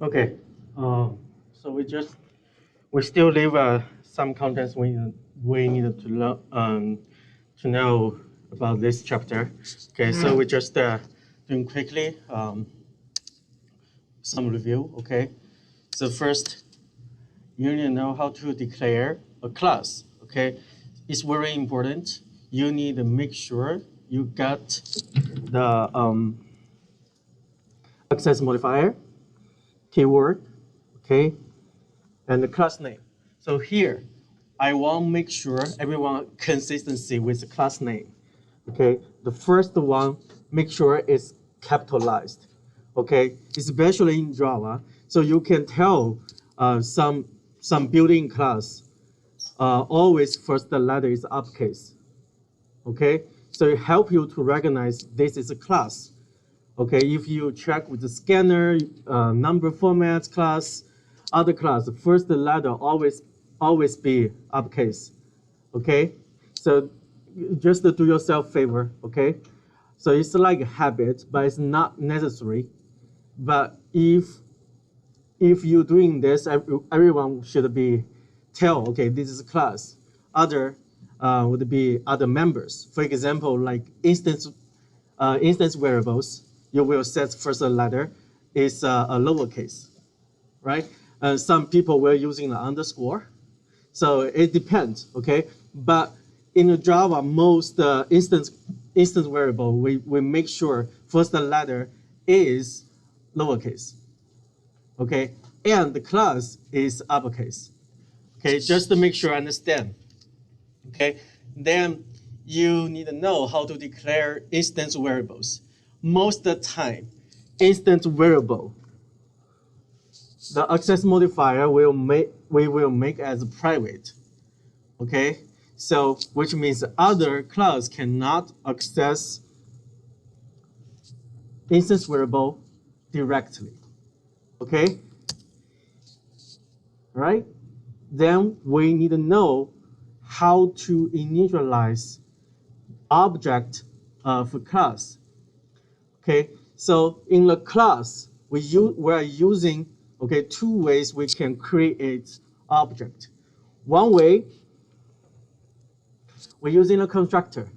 Okay. So we still leave some contents we needed to learn to know about this chapter. Okay. So we just doing quickly some review. Okay. So first, you need to know how to declare a class. Okay. It's very important. You need to make sure you got the access modifier, keyword, okay, and the class name. So here, I want to make sure everyone consistency with the class name. Okay, the first one, make sure it's capitalized. Okay, especially in Java, so you can tell some built-in class always first letter is uppercase. Okay, so it help you to recognize this is a class. Okay, if you check with the scanner, number format class, other class, the first letter always be uppercase. Okay, so just to do yourself favor. Okay, so it's like a habit, but it's not necessary. But if you're doing this, everyone should be tell, okay, this is a class. Other would be other members. For example, like instance variables, you will set first letter is a lowercase, right? Some people were using the underscore, so it depends, okay? But in the Java, most instance variable, we make sure first letter is lowercase, okay? And the class is uppercase, okay? Just to make sure I understand, okay? Then you need to know how to declare instance variables. Most of the time, instance variable, the access modifier we will make as private, okay? So which means other class cannot access instance variable directly, okay? Right? Then we need to know how to initialize object of a class. Okay, so in the class, we are using two ways we can create object. One way, we're using a constructor.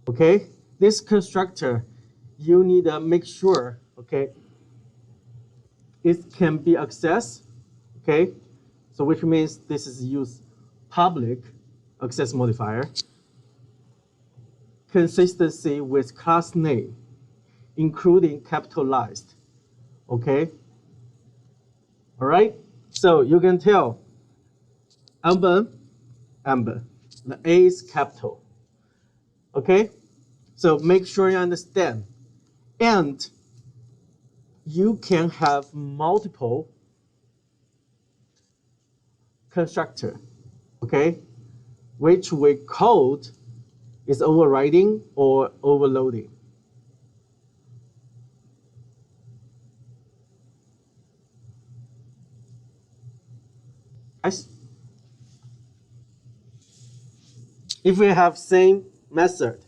Okay, this constructor, you need to make sure, okay, it can be accessed. Okay, so which means this is use public access modifier. Consistency with class name, including capitalized. Okay, all right, so you can tell amber, the A is capital. Okay, so make sure you understand. And you can have multiple constructor, okay, which we called is overriding or overloading. If we have same method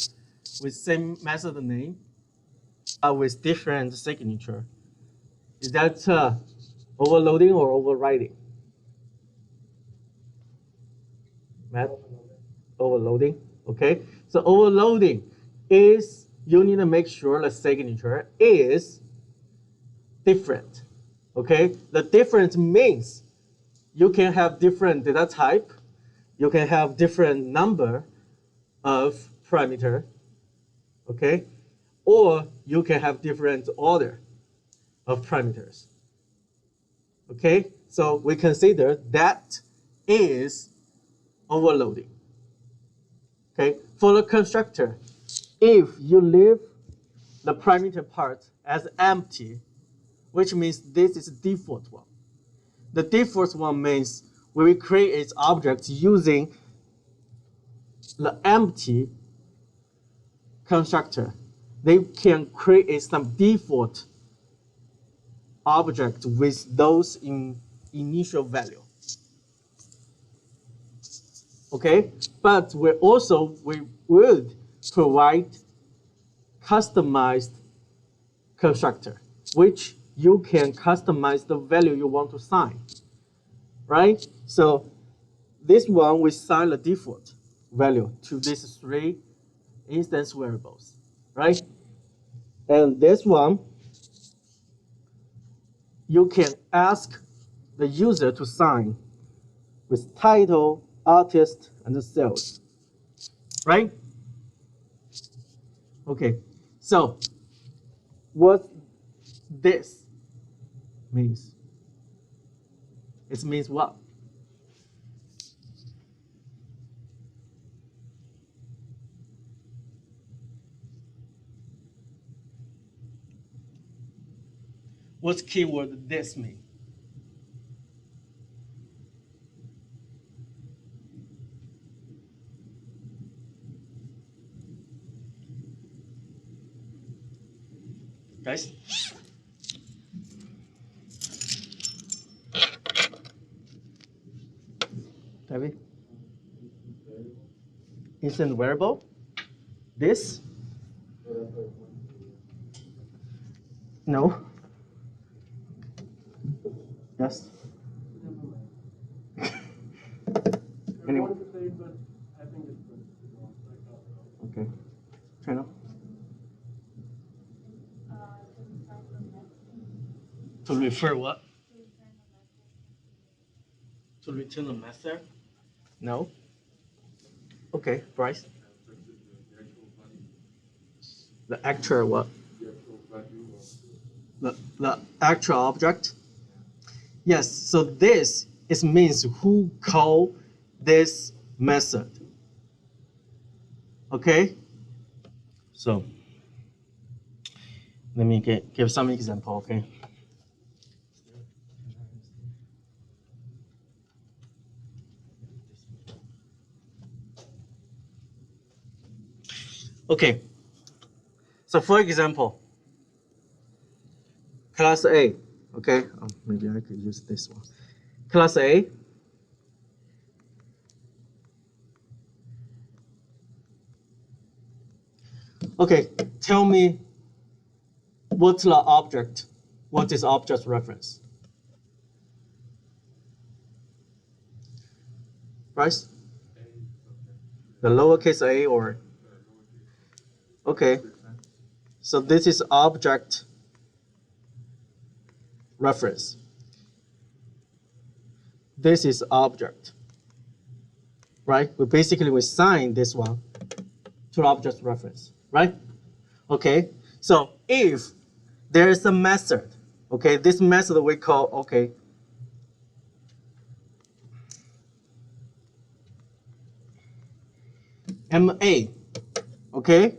with same method name, with different signature, is that overloading or overriding? Matt? Overloading. Okay, so overloading is you need to make sure the signature is different. Okay, the difference means you can have different data type, you can have different number of parameter, okay, or you can have different order of parameters. Okay, so we consider that is overloading. Okay, for the constructor, if you leave the parameter part as empty, which means this is the default one. The default one means we will create its object using the empty constructor. They can create some default object with those in initial value. Okay, but we would provide customized constructor, which you can customize the value you want to sign, right? So this one, we assign the default value to these 3 instance variables, right? And this one, you can ask the user to sign with title, artist, and the sales, right? Okay, so what this means? It means what? What's keyword this mean? Guys? David? Instant variable? This? No. Yes. Anyway. Okay. Channel. To refer what? To return a method? No. Okay, Bryce. The actual what? The actual object? Yes, so this is means who call this method. Okay? So let me give some example, okay? Okay, so for example, class A, okay? Maybe I could use this one. Class A, okay, tell me what's the object? What is object reference? Right? The lowercase a or? Okay, so this is object reference. This is object, right? We assign this one to object reference, right? Okay, so if there is a method, okay, this method we call, okay, MA, okay?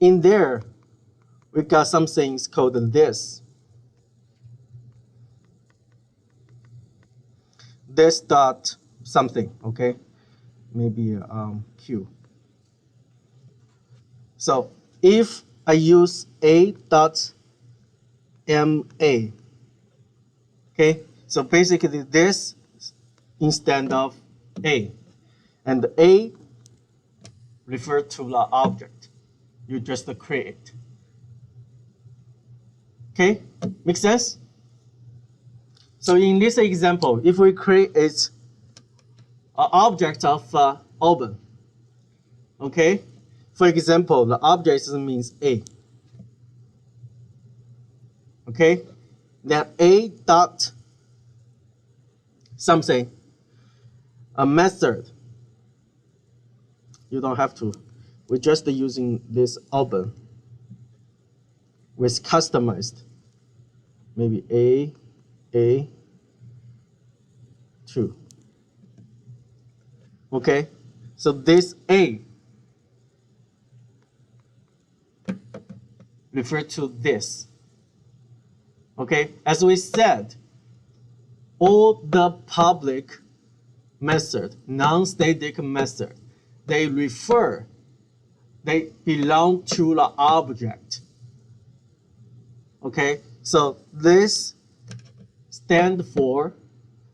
In there, we got some things called this. This dot something, okay? Maybe Q. So if I use A dot MA, okay? So basically this instead of A. And A refer to the object you just create. Okay, make sense? So in this example, if we create an object of open, okay? For example, the object means A. Okay, then A dot something, a method. You don't have to. We're just using this open with customized, maybe A2. Okay, so this A refer to this. Okay, as we said, all the public method, non-static method, they belong to the object. Okay, so this stand for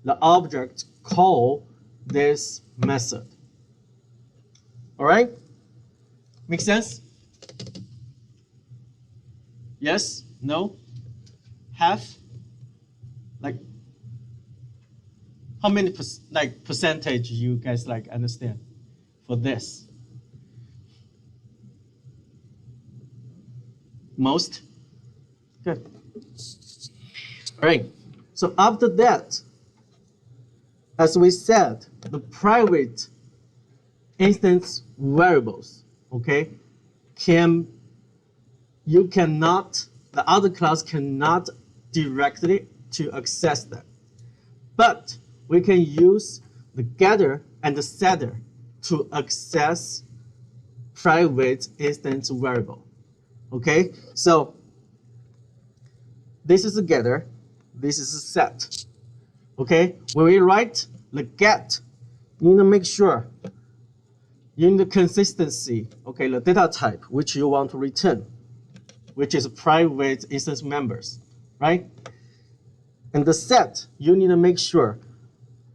the object call this method. All right, make sense? Yes? No? have like how many percentage you guys like understand for this? Most? Good. All right. So after that, as we said, the private instance variables, okay, the other class cannot directly to access them. But we can use the getter and the setter to access private instance variable. Okay, so this is a getter, this is a set. Okay, when we write the get, you need to make sure you need the consistency, okay, the data type which you want to return, which is private instance members, right? And the set, you need to make sure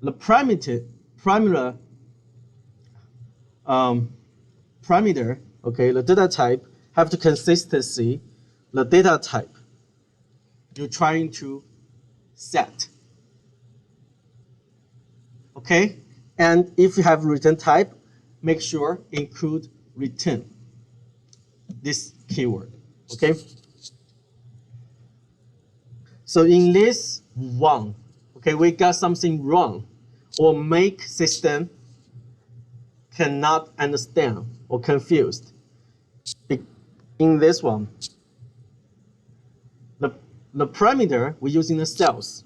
the parameter, okay, the data type have the consistency, the data type you're trying to set. Okay, and if you have return type, make sure include return this keyword. Okay. So in this one, okay, we got something wrong, or make system cannot understand or confused. In this one, the parameter we're using the cells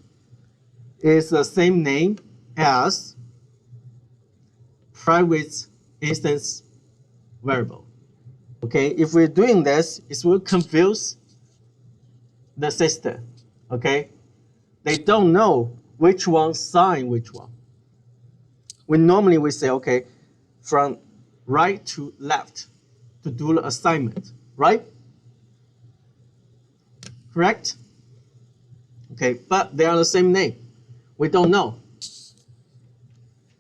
is the same name as private instance variable. Okay, if we're doing this, it will confuse the system. Okay, they don't know which one sign which one. We say, okay, from right to left to do the assignment, right? Correct? Okay, but they are the same name. We don't know.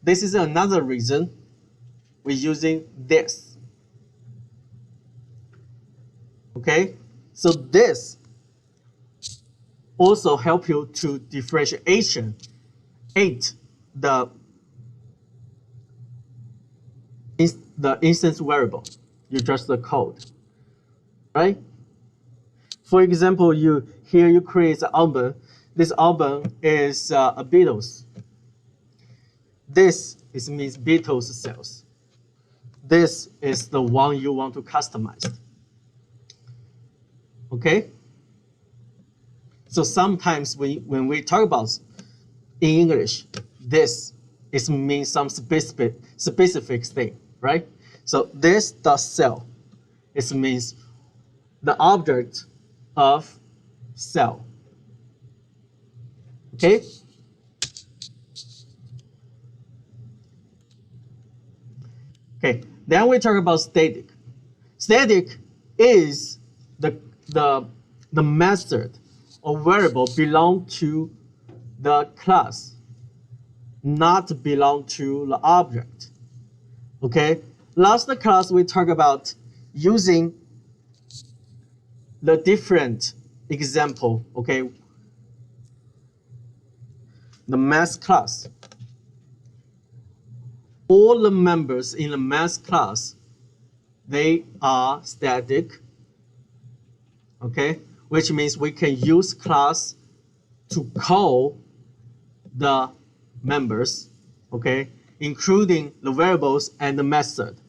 This is another reason we're using this. Okay, so this also help you to differentiate the instance variable. You just the code, right? For example, you create an album. This album is a Beatles. This means Beatles cells. This is the one you want to customize. Okay. So sometimes when we talk about in English, this means some specific thing, right? So this dot cell, it means the object of cell. Okay. Okay. Then we talk about static. Static is the method or variable belong to the class, not belong to the object. Okay. Last class we talked about using the different example. Okay. The mass class. All the members in the mass class, they are static. Okay, which means we can use class to call the members, okay, including the variables and the method,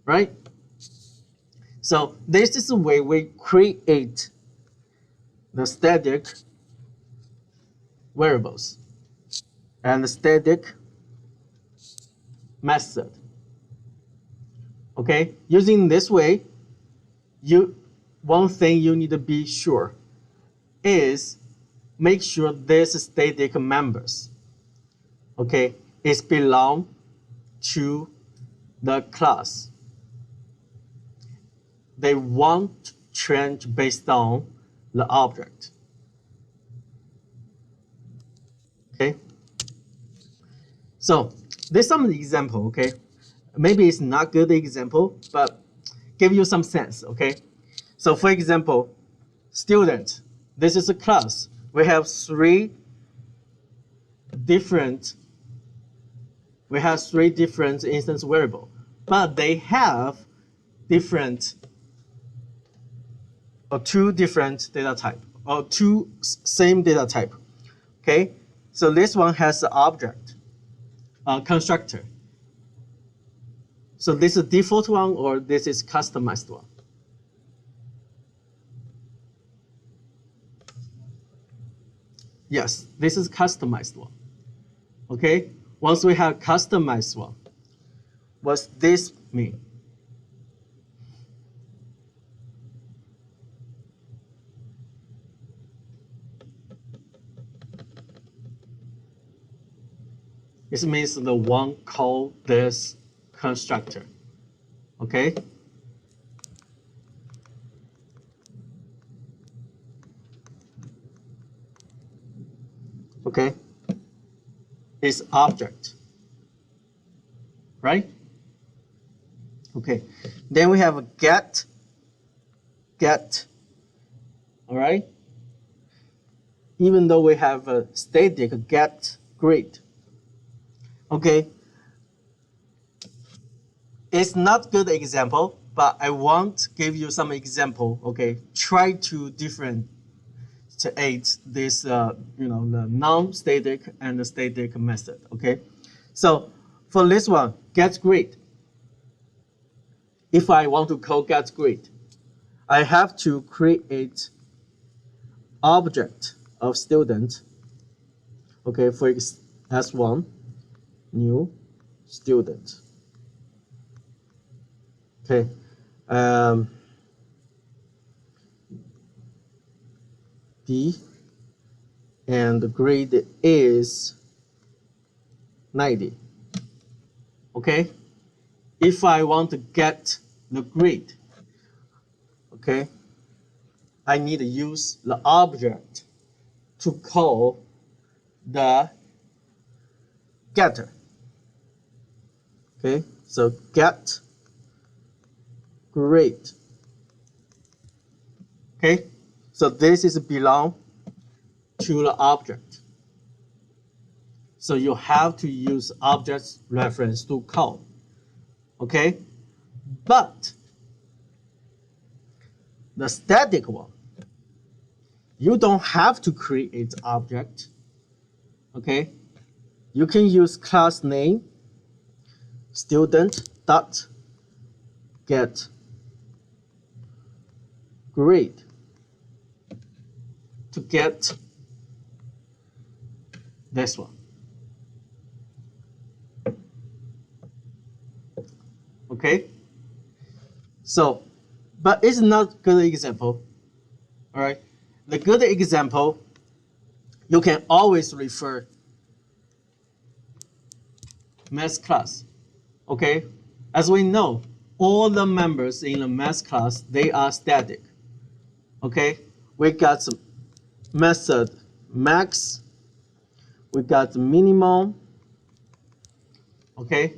right? So this is the way we create the static variables and the static method. Okay, using this way, one thing you need to be sure is make sure this static members, okay, is belong to the class. They won't change based on the object. Okay. So there's some example, okay? Maybe it's not good example, but give you some sense, okay? So for example, student, this is a class. We have three different instance variables, but they have different or two different data type or two same data type. Okay, so this one has the object constructor. So this is default one or this is customized one? Yes, this is customized one. Okay, once we have customized one, what's this mean? This means the one call this constructor. Okay? Okay? It's object. Right? Okay. Then we have a get. All right? Even though we have a static get grade. Okay, it's not good example, but I want to give you some example. Okay, try to differentiate this, the non-static and the static method. Okay, so for this one, get grade. If I want to call get grade, I have to create object of student. Okay, for S1. New student. Okay. D and the grade is 90. Okay. If I want to get the grade, okay, I need to use the object to call the getter. Okay, so get grade. Okay, so this is belong to the object. So you have to use object reference to call. Okay, but the static one, you don't have to create object. Okay, you can use class name student dot get grade to get this one. Okay, so but it's not good example. All right, the good example, you can always refer math class. Okay, as we know, all the members in the math class, they are static. Okay, we got some method max, we got minimum. Okay,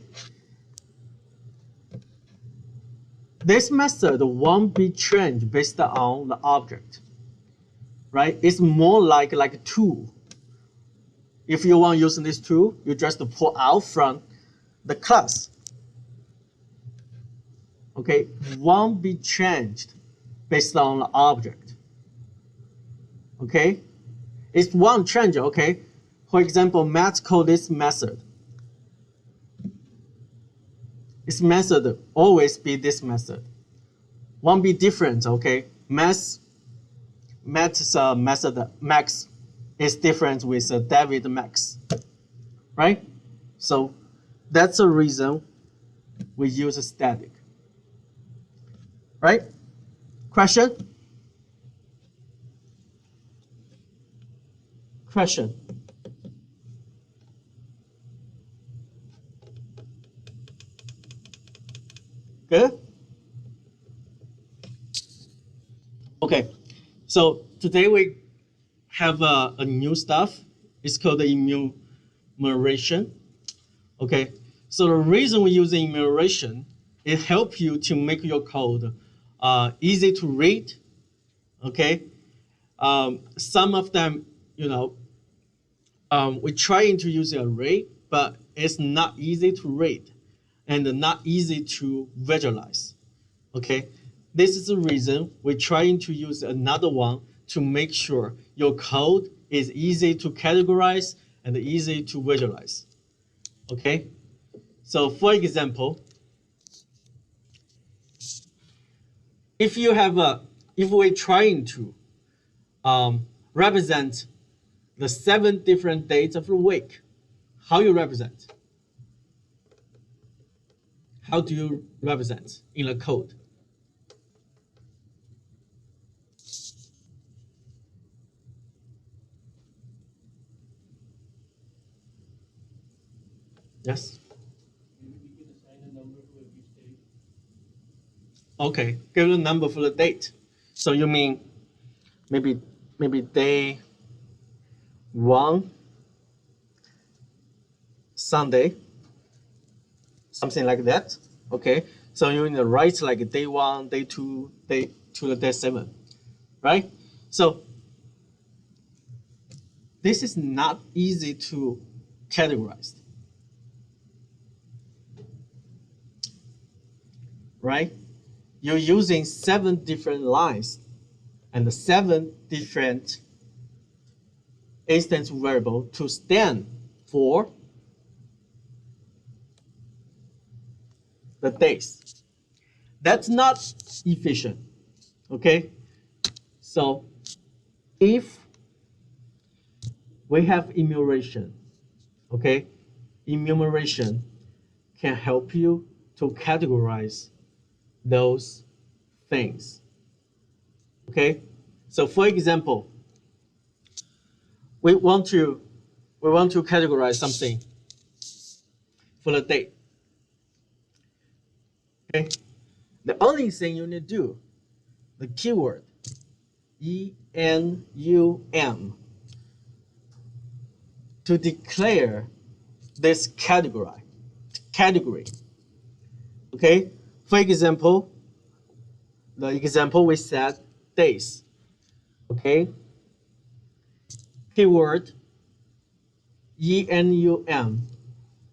this method won't be changed based on the object, right? It's more like a tool. If you want to use this tool, you just pull out from the class. Okay, won't be changed based on the object. Okay, it won't change. Okay, for example, math call this method. This method always be this method. Won't be different. Okay, math's method max is different with David max, right? So that's the reason we use a static. Right? Question? Question? Good? Okay, so today we have a new stuff. It's called the enumeration. Okay, so the reason we use enumeration, it helps you to make your code easy to read, okay, Some of them, we're trying to use an array, but it's not easy to read and not easy to visualize. Okay, this is the reason we're trying to use another one to make sure your code is easy to categorize and easy to visualize. Okay, so for example, if we're trying to represent the 7 different days of the week, how you represent? How do you represent in a code? Yes? Okay, give a number for the date. So you mean maybe day 1, Sunday, something like that. Okay, so you need to write like day 1, day 2, day to day 7, right? So this is not easy to categorize, right? You're using 7 different lines and 7 different instance variable to stand for the days. That's not efficient, okay? So if we have enumeration, okay? Enumeration can help you to categorize those things, okay? So for example, we want to categorize something for the date, okay? The only thing you need to do, the keyword enum, to declare this category. Okay, for example, the example we said days. Okay, keyword enum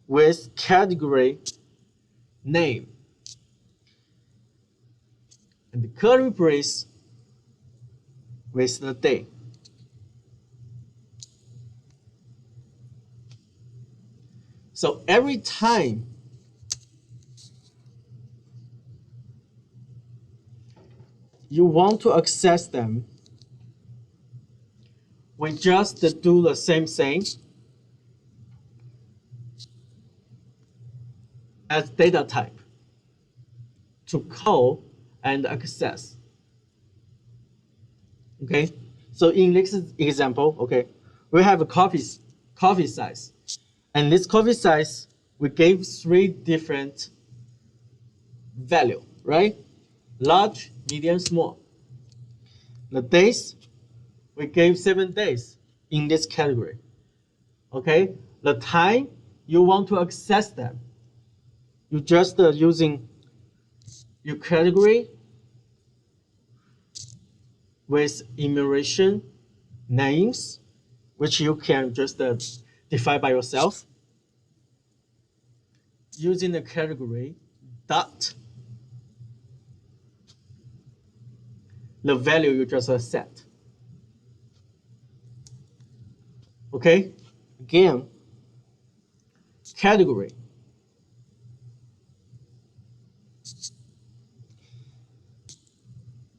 with category name and the curly brace with the day. So every time you want to access them, we just do the same thing as data type to call and access. Okay, so in this example, okay, we have a coffee size, and this coffee size we gave 3 different value, right? Large, medium, small. The days we gave 7 days in this category. Okay, the time you want to access them, you just using your category with enumeration names, which you can just define by yourself, using the category dot the value you just set. Okay, again, category.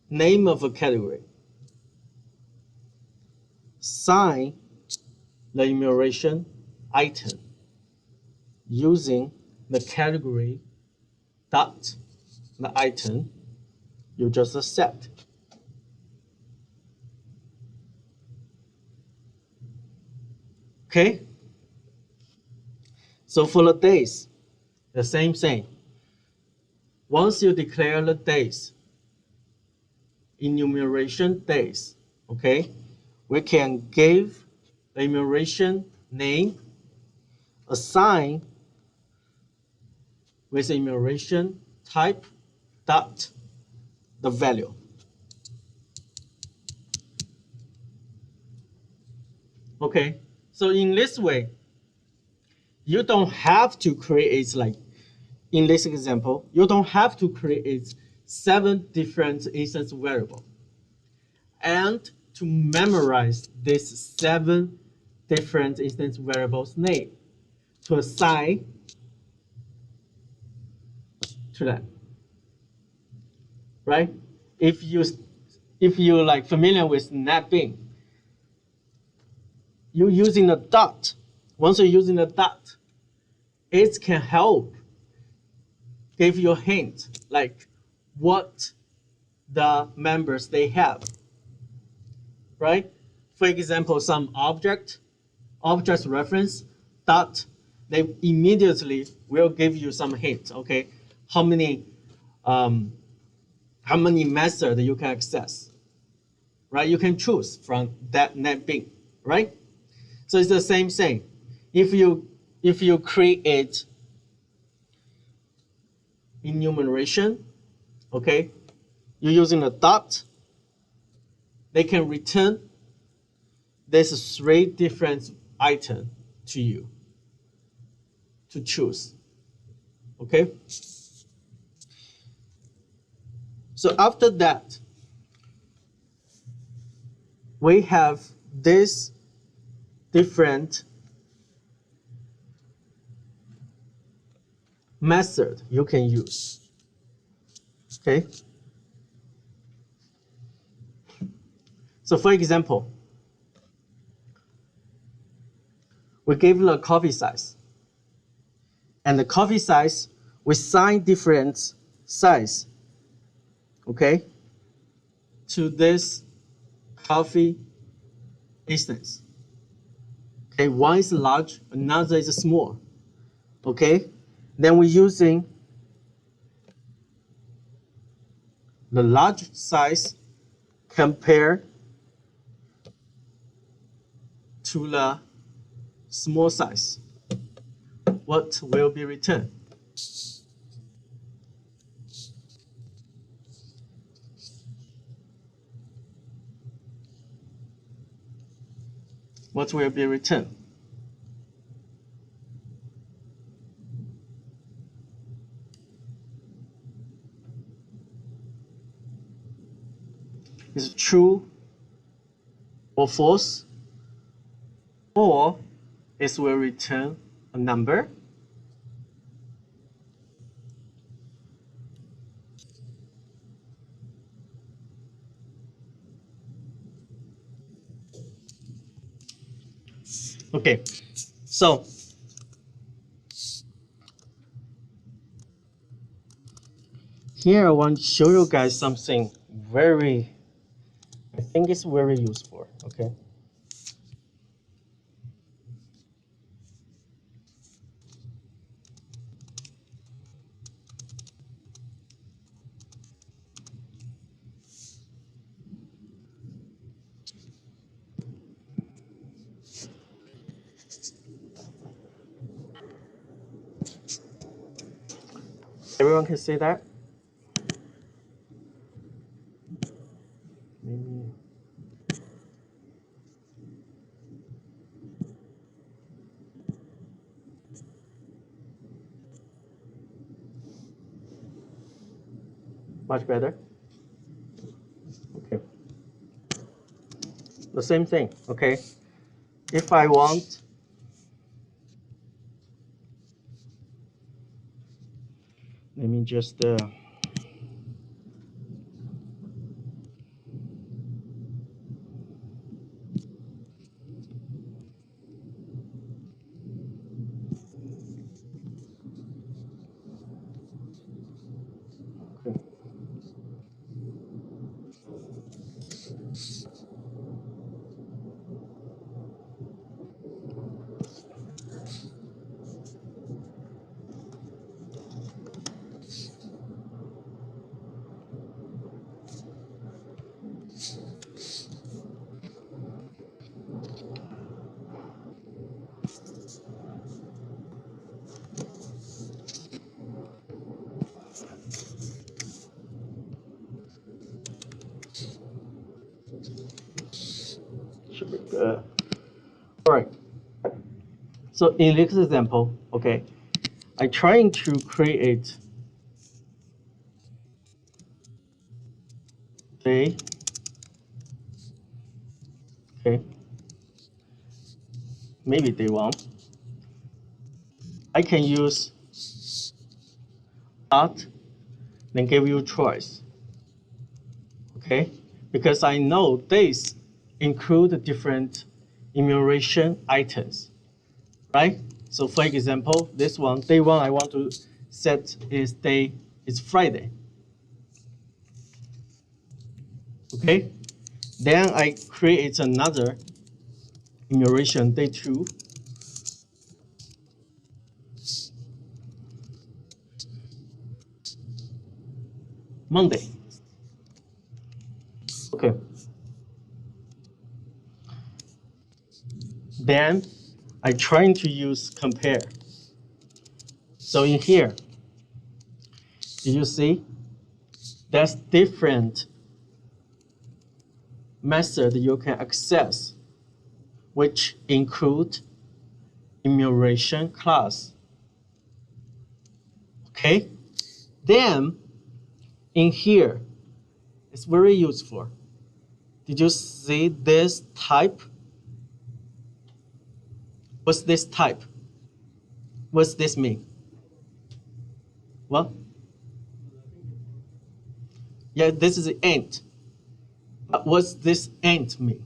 Name of a category. Sign the enumeration item using the category dot the item you just set. Okay? So for the days, the same thing. Once you declare the days, enumeration days, okay, we can give the enumeration name, assign with enumeration type dot the value. Okay, so in this way, you don't have to create, like in this example, you don't have to create 7 different instance variables. And to memorize these 7 different instance variables name to assign to them, right? If you like familiar with NetBeans, you're using a dot. Once you're using a dot, it can help give you a hint like what the members they have, right? For example, some object reference dot, they immediately will give you some hint. Okay, how many methods you can access, right? You can choose from that NetBeans, right? So it's the same thing. If you create enumeration, okay, you're using a dot, they can return these 3 different items to you to choose. Okay. So after that, we have this different method you can use. Okay. So for example, we give the coffee size. And the coffee size, we assign different size, okay, to this coffee instance. Okay, one is large, another is small. Okay, then we're using the large size compared to the small size. What will be returned? What will be returned? Is it true or false? Or it will return a number? Okay, so here I want to show you guys something I think it's very useful. Okay. Everyone can see that? Maybe. Much better? Okay. The same thing, okay? If I want, let me just, okay. Should be good. All right. So in this example, okay, I'm trying to create day, okay, maybe day one. I can use dot, then give you choice, okay, because I know days include different enumeration items, right? So for example, this one, day one, I want to set is Friday. Okay, then I create another enumeration, day two, Monday. Okay, then I trying to use compare. So in here, do you see there's different method you can access, which include enumeration class. Okay, then in here, it's very useful. Did you see this type? What's this type? What's this mean? Well, yeah, this is int. But what's this int mean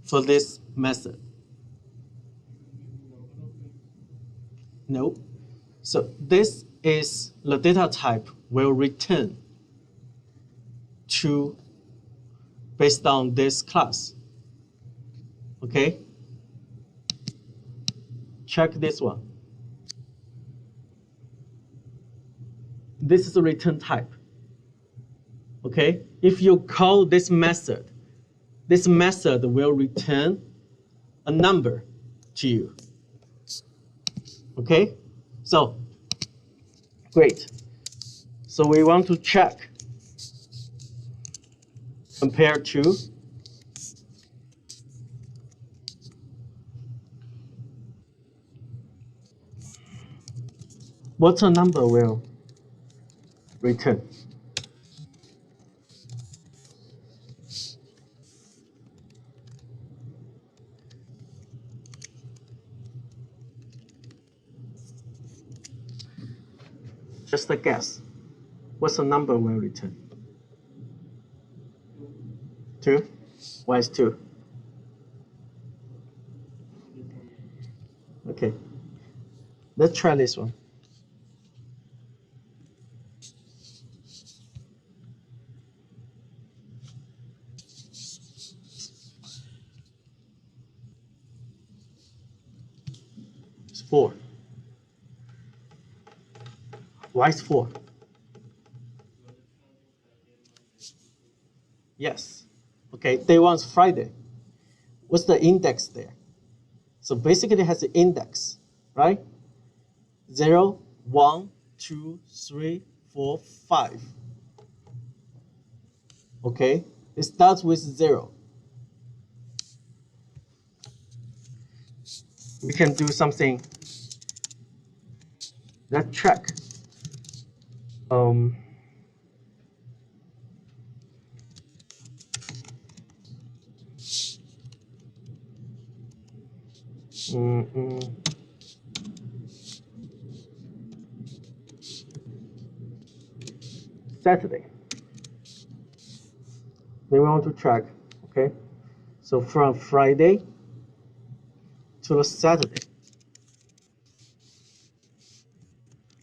for this method? No. So this is the data type will return to based on this class. Okay? Check this one. This is a return type. Okay? If you call this method will return a number to you. Okay? So, great. So we want to check compared to what a number will return. Just a guess. What's a number will return? 2? Why is 2? Okay. Let's try this one. It's 4. Why is 4? Yes. Okay, day one's Friday. What's the index there? So basically it has an index, right? 0, 1, 2, 3, 4, 5. Okay, it starts with 0. We can do something. Let's check. Um, Saturday. We want to track, okay? So from Friday to Saturday,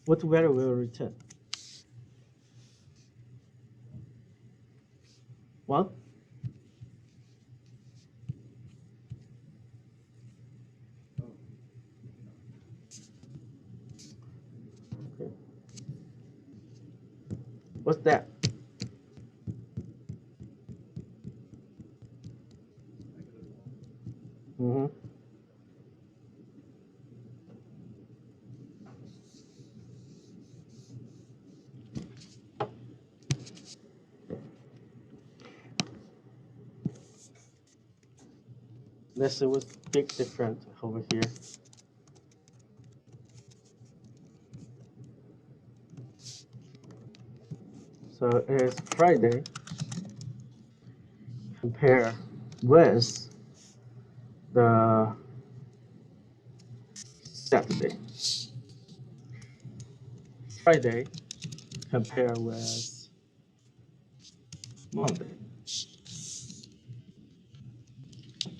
what value will return? 1? Okay. What's that? Mm-hmm. Let's see what's big difference over here. So it's Friday compare with the Saturday. Friday compare with Monday.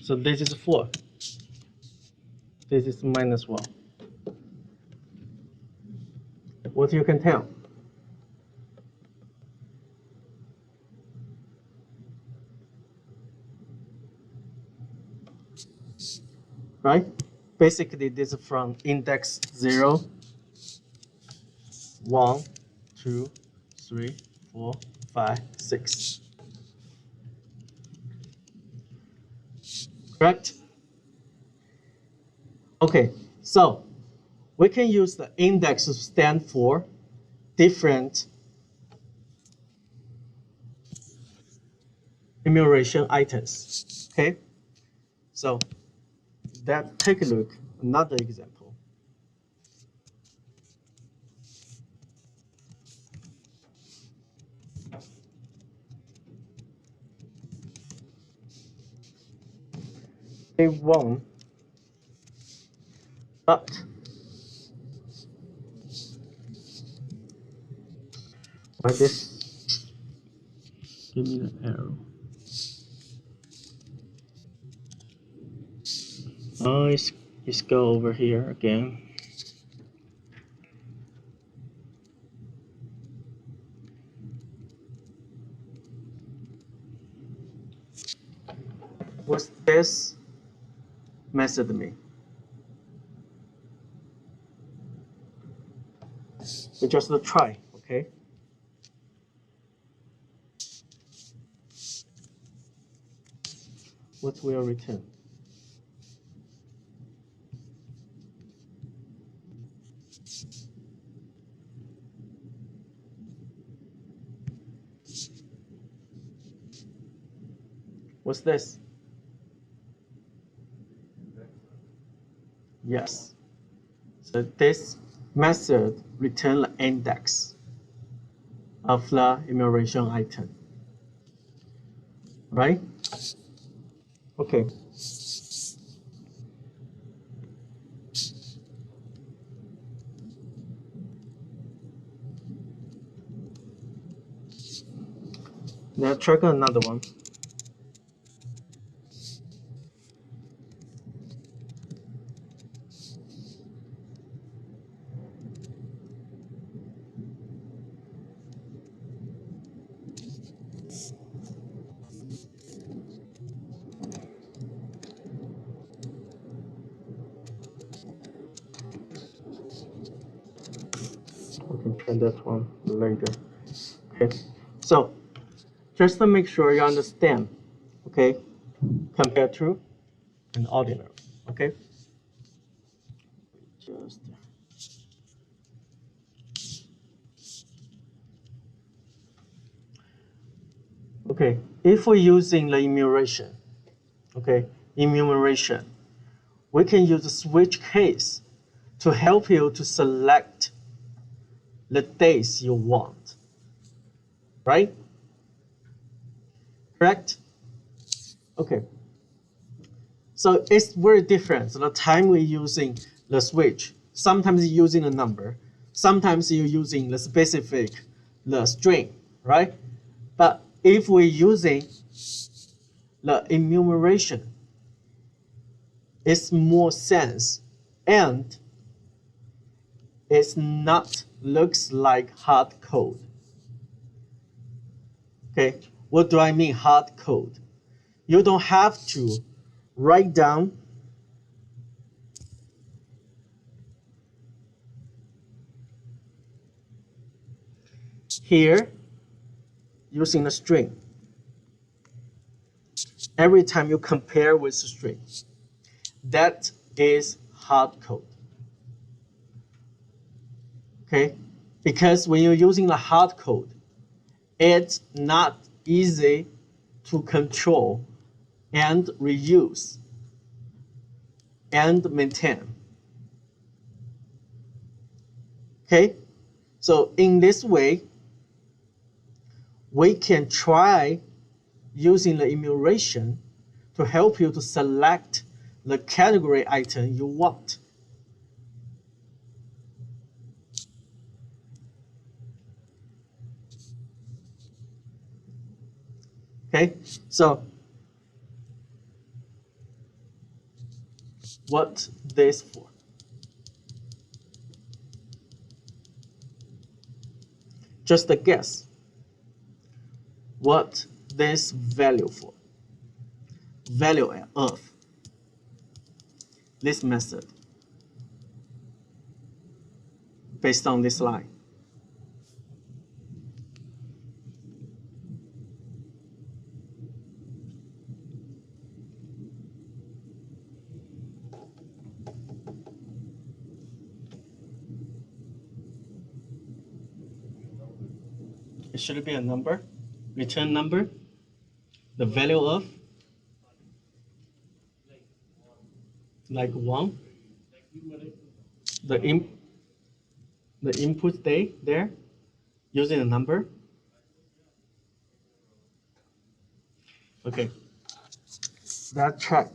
So this is 4. This is -1. What you can tell? Right? Basically, this is from index 0, 1, 2, 3, 4, 5, 6. Correct? Okay, so we can use the index to stand for different enumeration items. Okay, so take a look. Another example. They won, but why this? Give me the arrow. Oh, it's go over here again. What's this method mean? We just try, okay? What will return? What's this? Yes. So this method return the index of the enumeration item, right? Okay. Now check another one. We can try that one later. Okay. So just to make sure you understand, okay, compare true and ordinary, okay? Just okay. If we're using the enumeration, okay, enumeration, we can use the switch case to help you to select the days you want, right? Correct? Okay. So it's very different. So the time we're using the switch, sometimes you're using a number, sometimes you're using the specific, the string, right? But if we're using the enumeration, it's more sense and it's not looks like hard code. Okay, what do I mean hard code? You don't have to write down here using a string. Every time you compare with the string, that is hard code. Okay, because when you're using the hard code, it's not easy to control and reuse. and maintain. Okay, so in this way, we can try using the enumeration to help you to select the category item you want. Okay, so what this for? Just a guess. What this value for? Value of this method based on this line. It should be a number, return number, the value of, like 1, the input day there, using a number. Okay, that check.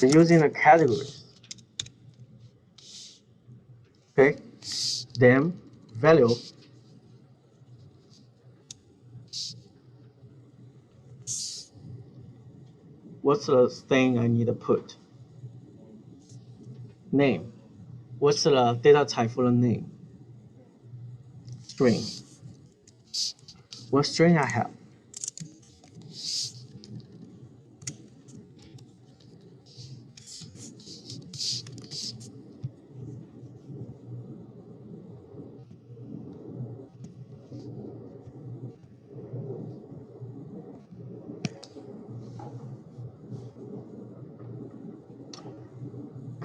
Using the categories. Okay, then value. What's the thing I need to put? Name. What's the data type for the name? String. What string I have?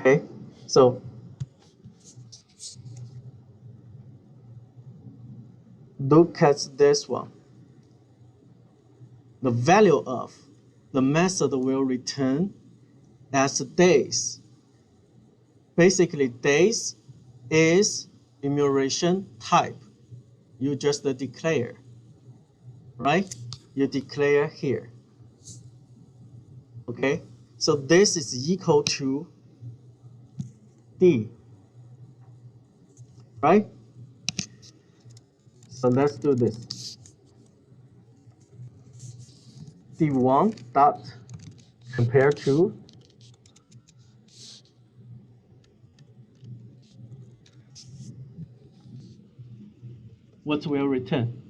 Okay, so look at this one. The value of the method will return as days. Basically, days is enumeration type. You just declare, right? You declare here. Okay, so this is equal to D, right? So let's do this. D1 dot compare to what will return.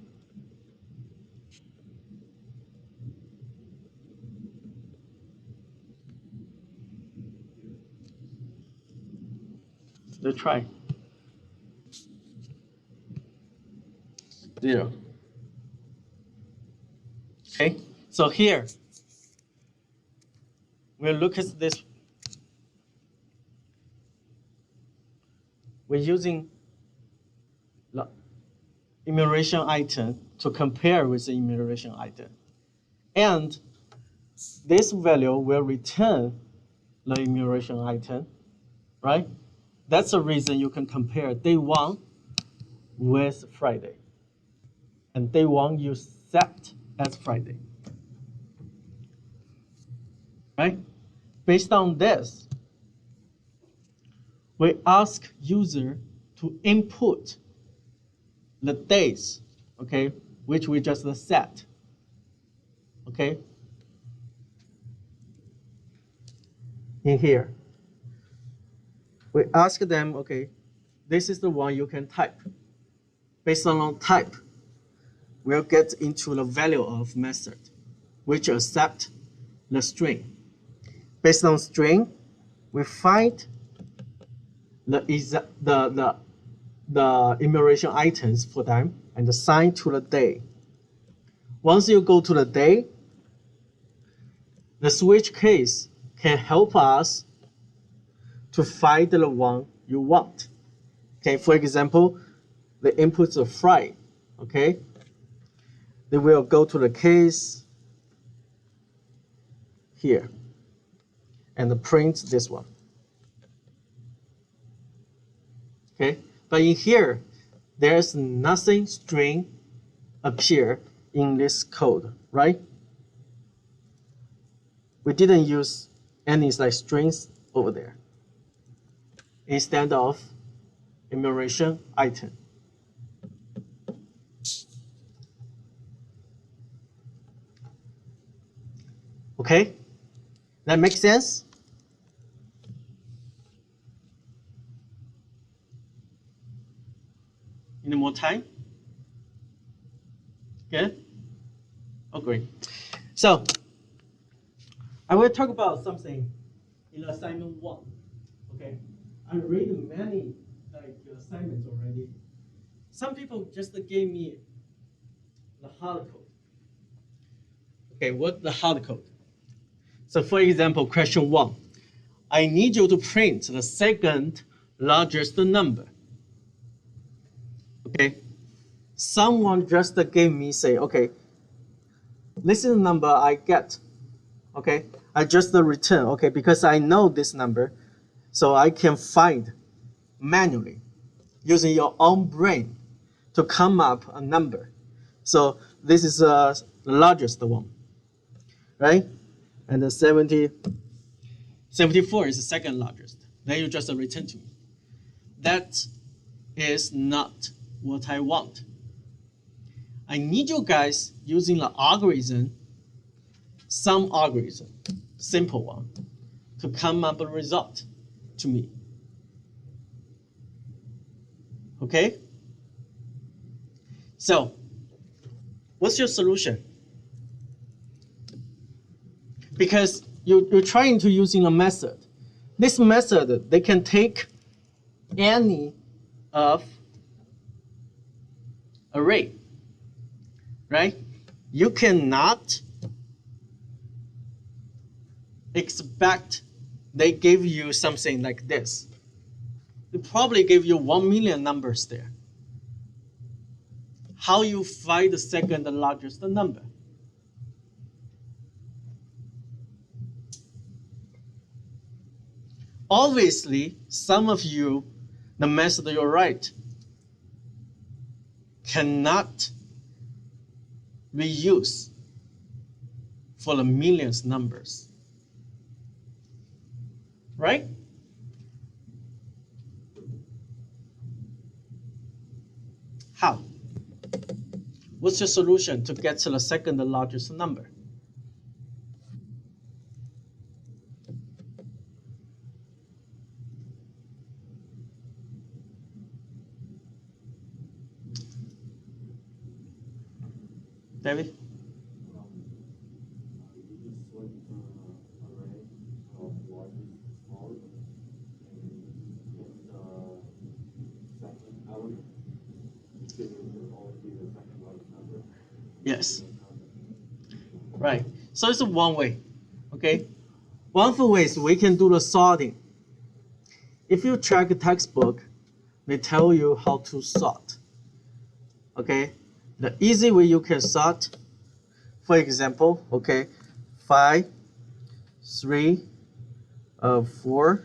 Let's try. 0. Okay, so here we'll look at this. We're using the enumeration item to compare with the enumeration item. And this value will return the enumeration item, right? That's the reason you can compare day 1 with Friday. And day 1 you set as Friday. Right? Based on this, we ask user to input the days, okay, which we just set. Okay? In here. We ask them, okay, this is the one you can type. Based on type, we'll get into the value of method, which accept the string. Based on string, we find the enumeration items for them and assign to the day. Once you go to the day, The switch case can help us to find the one you want. Okay, for example, the inputs are fried. Okay, they will go to the case here and print this one. Okay, but in here, there's nothing string appear in this code, right? We didn't use any like strings over there instead of enumeration item. Okay, that makes sense? Any more time? Good? Oh, great. So, I will talk about something in assignment 1. Okay, I read many assignments already. Some people just gave me the hard code. Okay, what's the hard code? So for example, question 1. I need you to print the second largest number. Okay, someone just gave me say, okay, this is the number I get. Okay, I just return, okay, because I know this number, so I can find manually using your own brain to come up a number. So this is the largest one, right? And the 74 is the second largest. Then you just return to me. That is not what I want. I need you guys using the algorithm, some algorithm, simple one, to come up a result to me. Okay? So, what's your solution? Because you're trying to using a method. This method, they can take any of array, right? You cannot expect they give you something like this. They probably give you 1 million numbers there. How you find the second largest number? Obviously, some of you, the method you're right, cannot reuse for the millions numbers, right? How? What's your solution to get to the second largest number? David? Yes. Right. So it's one way. Okay. One of the ways we can do the sorting. If you check a textbook, they tell you how to sort. Okay. The easy way you can sort, for example, okay, 5, 3, 4,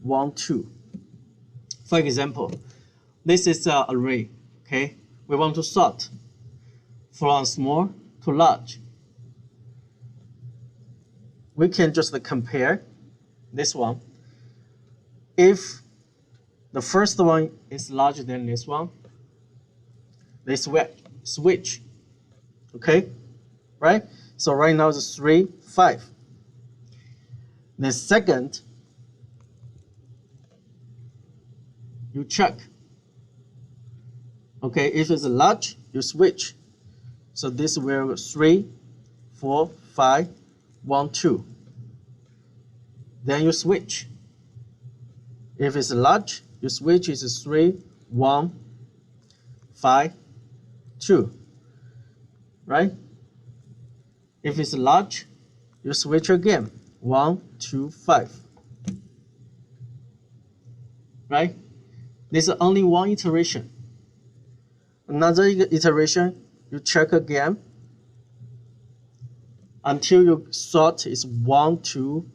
1, 2. For example, this is an array. Okay. We want to sort from small to large. We can just compare this one. If the first one is larger than this one, they switch. Okay, right? So right now it's 3, 5. The second, you check. Okay, if it's large, you switch. So this will 3, 4, 5, 1, 2. Then you switch. If it's large, you switch is 3, 1, 5, 2. Right? If it's large, You switch again, 1, 2, 5. Right? This is only one iteration. Another iteration, you check again until your sort is 1, 2,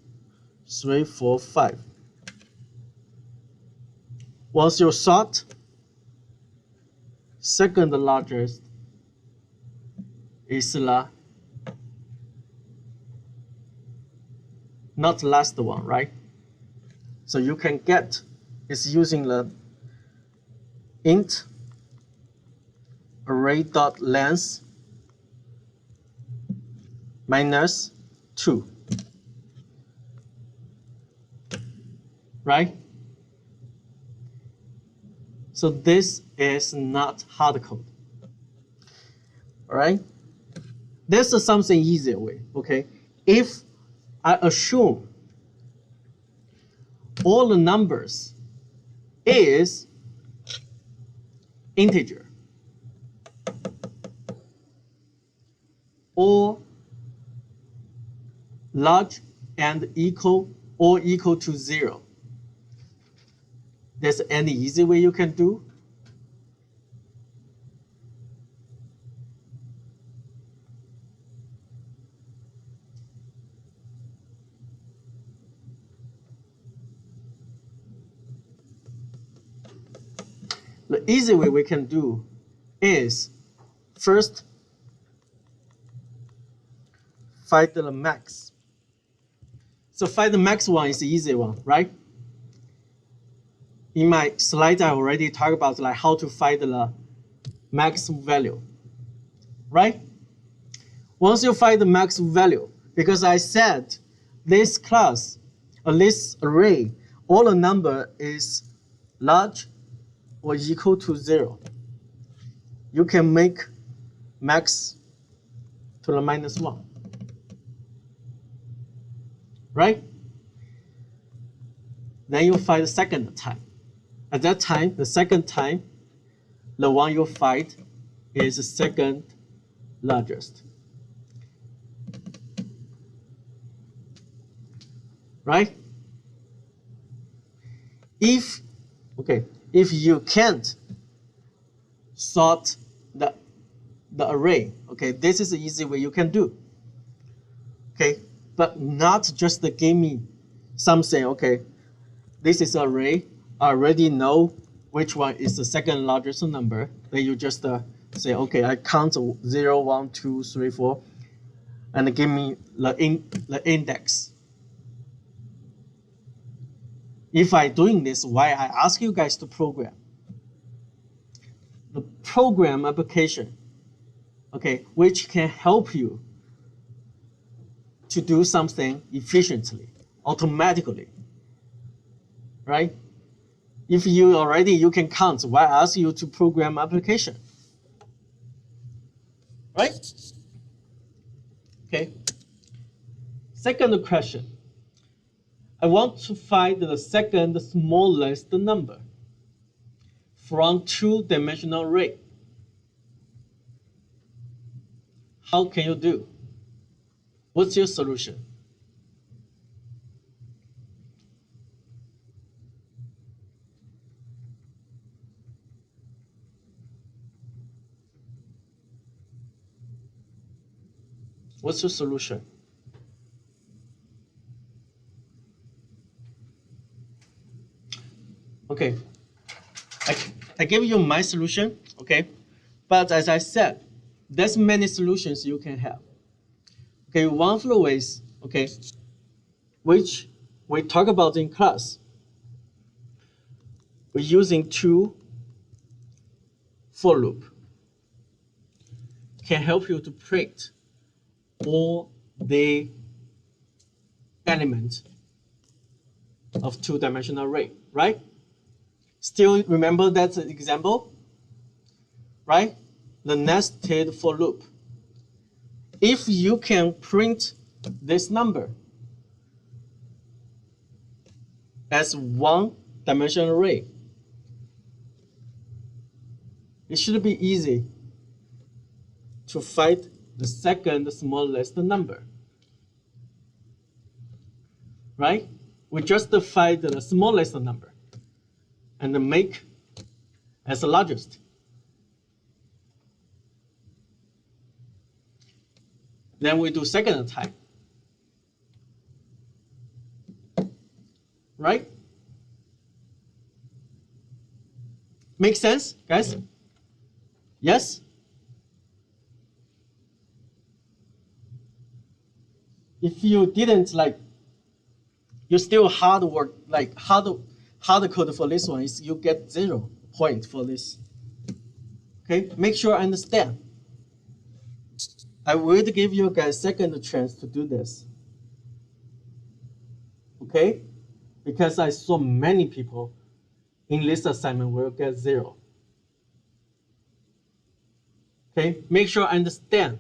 3, 4, 5. Once you sort, second largest is the not last one, right? So you can get it's using the int array.length minus 2, right? So this is not hard code, all right? This is something easier way, okay? If I assume all the numbers is integer or large and equal or equal to 0, there's any easy way you can do? The easy way we can do is first find the max. So find the max one is the easy one, right? In my slide, I already talked about like how to find the max value, right? Once you find the max value, because I said this class or this array, all the number is large or equal to 0. You can make max to the minus 1, right? Then you find the second time. At that time, the second time, the one you find is the second largest, right? If you can't sort the array, okay, this is the easy way you can do, okay, but not just give me something, okay, this is array, I already know which one is the second largest number, then you just say, okay, I count 0, 1, 2, 3, 4, and give me the index. If I doing this, why I ask you guys to program? The program application, okay, which can help you to do something efficiently, automatically, right? If you can count, why ask you to program application, right? Okay. Second question. I want to find the second smallest number from two-dimensional array. How can you do? What's your solution? What's your solution? Okay, I gave you my solution, okay? But as I said, there's many solutions you can have. Okay, one of the ways, okay, which we talk about in class, we're using two for loop. Can help you to predict all the elements of two-dimensional array, right? Still remember that example, right? The nested for loop. If you can print this number as one-dimensional array, it should be easy to find the second smallest number. right? We just find the smallest number and make as the largest. Then we do second time, right? Make sense, guys? Yes? If you didn't you still hard work, hard code for this one is you get 0 point for this. Okay, make sure I understand. I will give you guys second chance to do this. Okay, because I saw many people in this assignment will get 0. Okay, make sure I understand.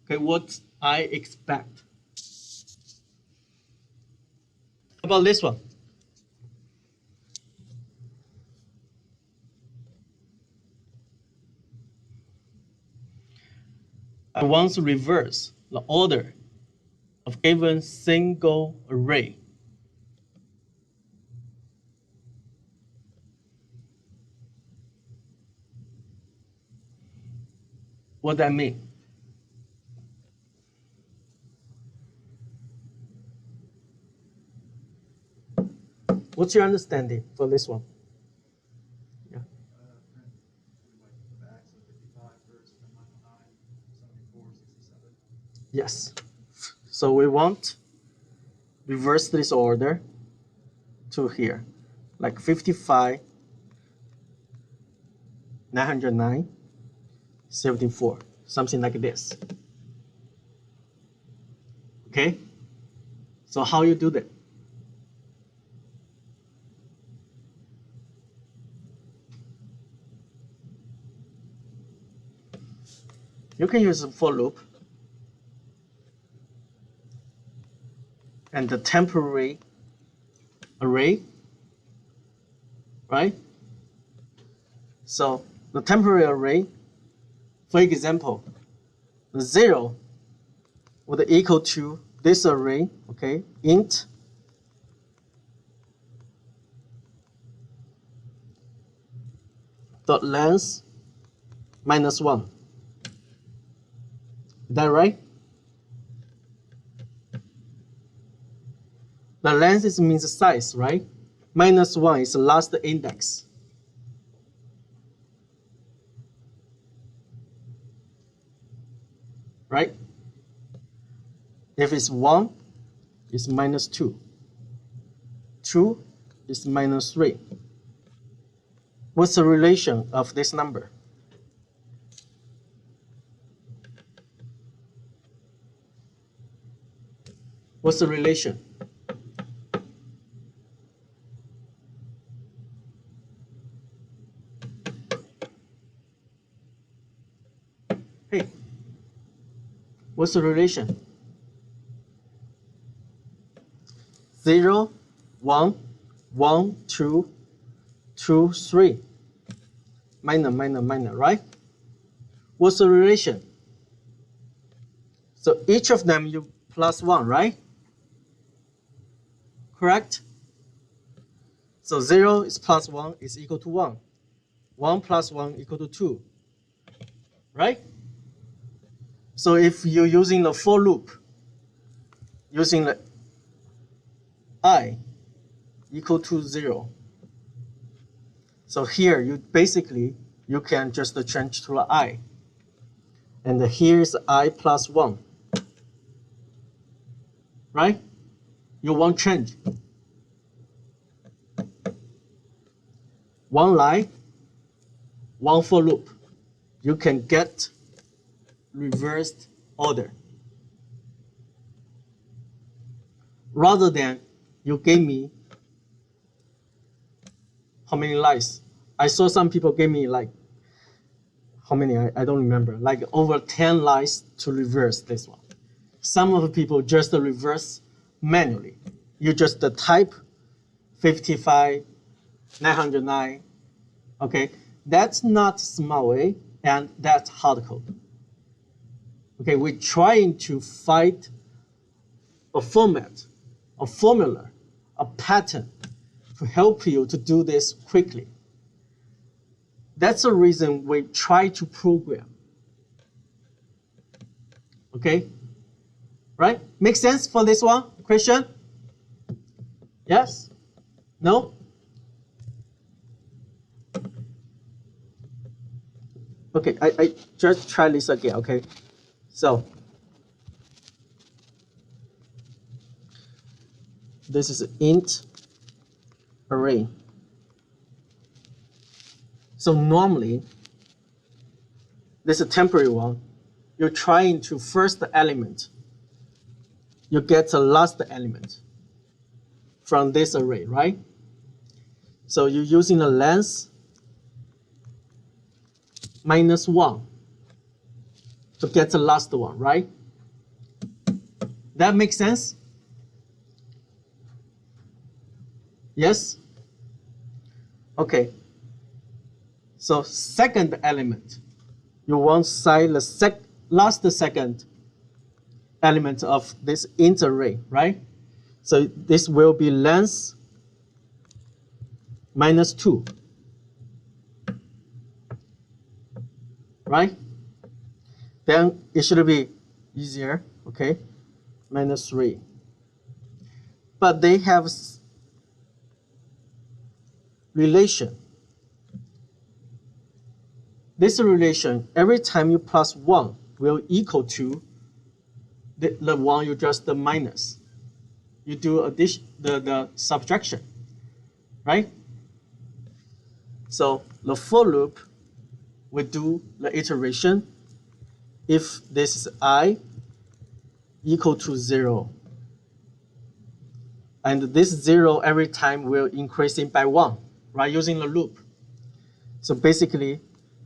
Okay, what I expect. How about this one? I want to reverse the order of given single array. What that mean? What's your understanding for this one? Yeah. Yes. So we want reverse this order to here, like 55, 909, 74, something like this. Okay? So how you do that? You can use a for loop and the temporary array, right? So the temporary array, for example, the 0 would equal to this array, okay, int dot length minus 1. Is that right? The length means the size, right? Minus 1 is the last index. Right? If it's 1, it's minus 2. 2 is minus 3. What's the relation of this number? What's the relation? Hey, what's the relation? 0, 1, 1, 2, 2, 3. Minor, minor, minor, right? What's the relation? So each of them you plus 1, right? Correct? So 0 is plus 1 is equal to 1. 1 plus 1 equal to 2. Right? So if you're using the for loop, using the I equal to 0. So here you basically you can just change to I. And here's I plus 1. Right? You won't change. One line, one for loop. You can get reversed order. Rather than you gave me how many lines? I saw some people gave me like, how many? I don't remember. Like over 10 lines to reverse this one. Some of the people just reverse manually. You just type 55, 909. Okay, that's not smart way, and that's hard code. Okay, we're trying to find a format, a formula, a pattern to help you to do this quickly. That's the reason we try to program. Okay? Right? Make sense for this one? Question? Yes? No? Okay, I just try this again, okay? So, this is int array. So normally, this is a temporary one. You're trying to first element. You get the last element from this array, right? So you're using a length -1 to get the last one, right? That makes sense? Yes? Okay. So second element, you want to cite the last second element of this int array, right? So this will be length -2, right? Then it should be easier, okay? -3. But they have relation. This relation, every time you plus 1 will equal to the one you just minus. You do addition, the subtraction, right? So the for loop will do the iteration if this is I equal to 0. And this 0 every time will increasing by 1, right, using the loop. So basically,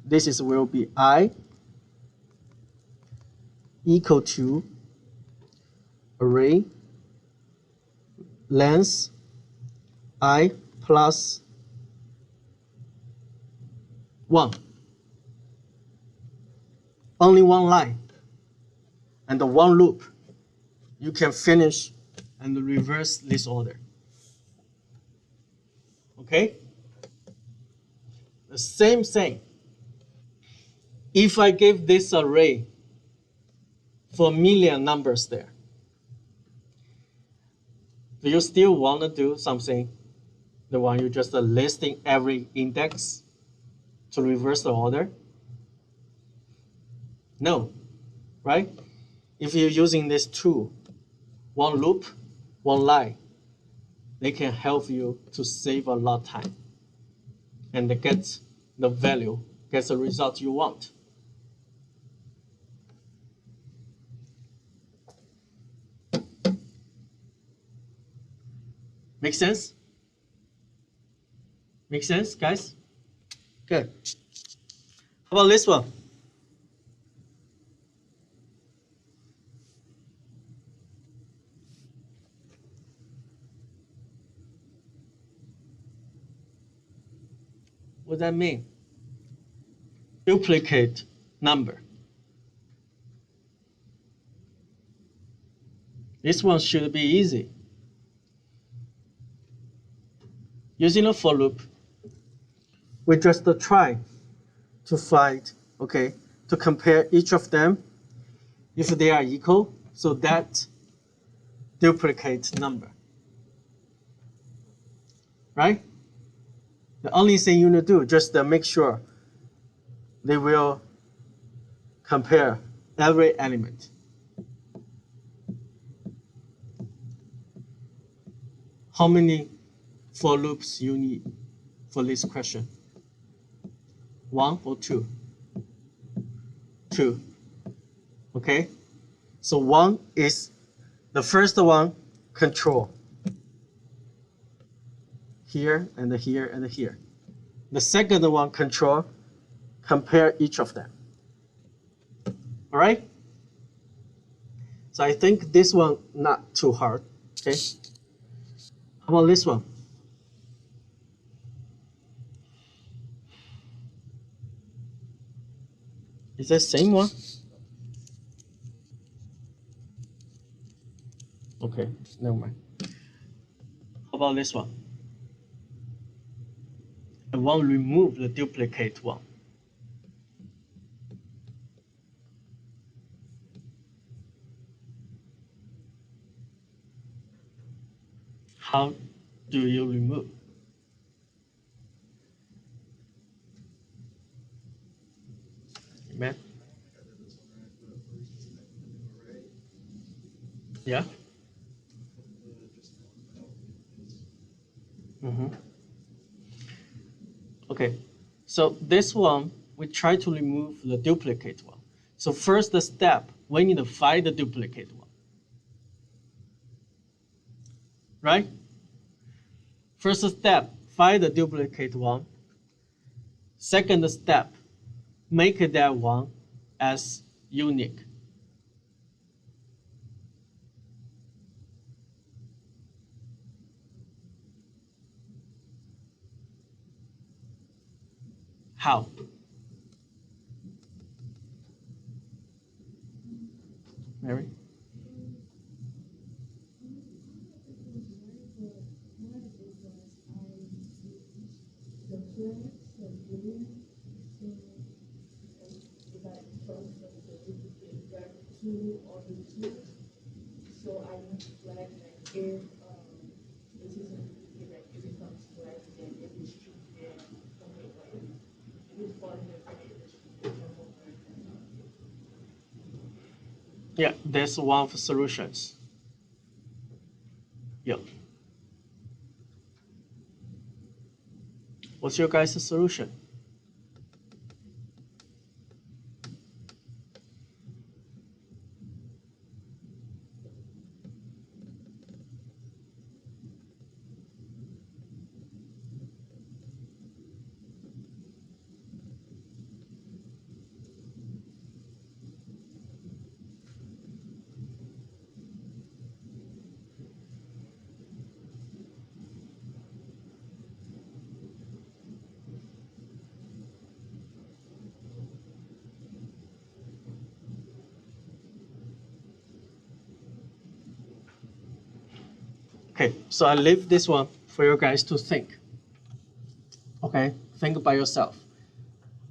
this will be I equal to array length I plus 1. Only one line and one loop. You can finish and reverse this order. Okay? The same thing. If I give this array for million numbers there, do you still want to do something? The one you just listing every index to reverse the order? No, right? If you're using this tool, one loop, one line, they can help you to save a lot of time and get the value, get the result you want. Make sense? Make sense, guys? Good. How about this one? What does that mean? Duplicate number. This one should be easy. Using a for loop, we just try to find, okay, to compare each of them if they are equal, so that duplicate number, right? The only thing you need to do just to make sure they will compare every element. How many for loops you need for this question? 1 or 2? 2. Okay? So 1 is the first one, control. Here and here and here. The second one, control, compare each of them. All right? So I think this one not too hard. Okay? How about this one? Is that same one? Okay, never mind. How about this one? I want to remove the duplicate one. How do you remove? Amen. Yeah. Mm-hmm. Okay. So this one, we try to remove the duplicate one. So first step, we need to find the duplicate one. Right? First step, find the duplicate one. Second step, make that one as unique. How? Mary? Yeah, that's one of the solutions. Yeah. What's your guys' solution? Okay, so I leave this one for you guys to think. Okay, think by yourself.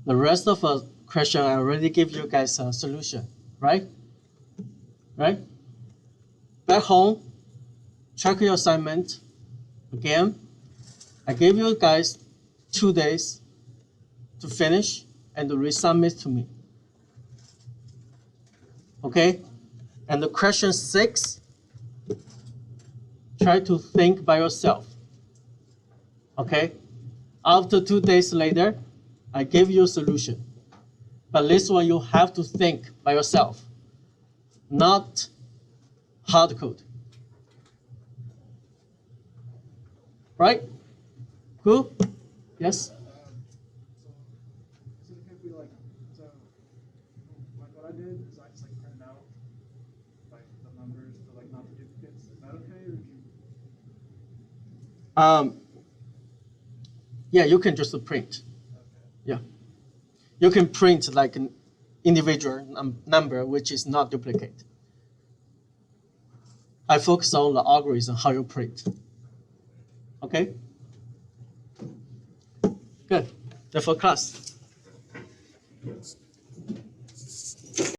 The rest of the question, I already give you guys a solution, right? Right? Back home, check your assignment again. I gave you guys 2 days to finish and to resubmit to me. Okay? And the question 6, try to think by yourself. Okay? After 2 days later, I give you a solution. But this one you have to think by yourself, not hard code. Right? Cool? Yes? So it can't be like, so like what I did is I just like printed out like the numbers for like not the duplicates. Is that okay, or Yeah, you can just print. Yeah. You can print like an individual number which is not duplicate. I focus on the algorithm, how you print. Okay? Good. Therefore, class.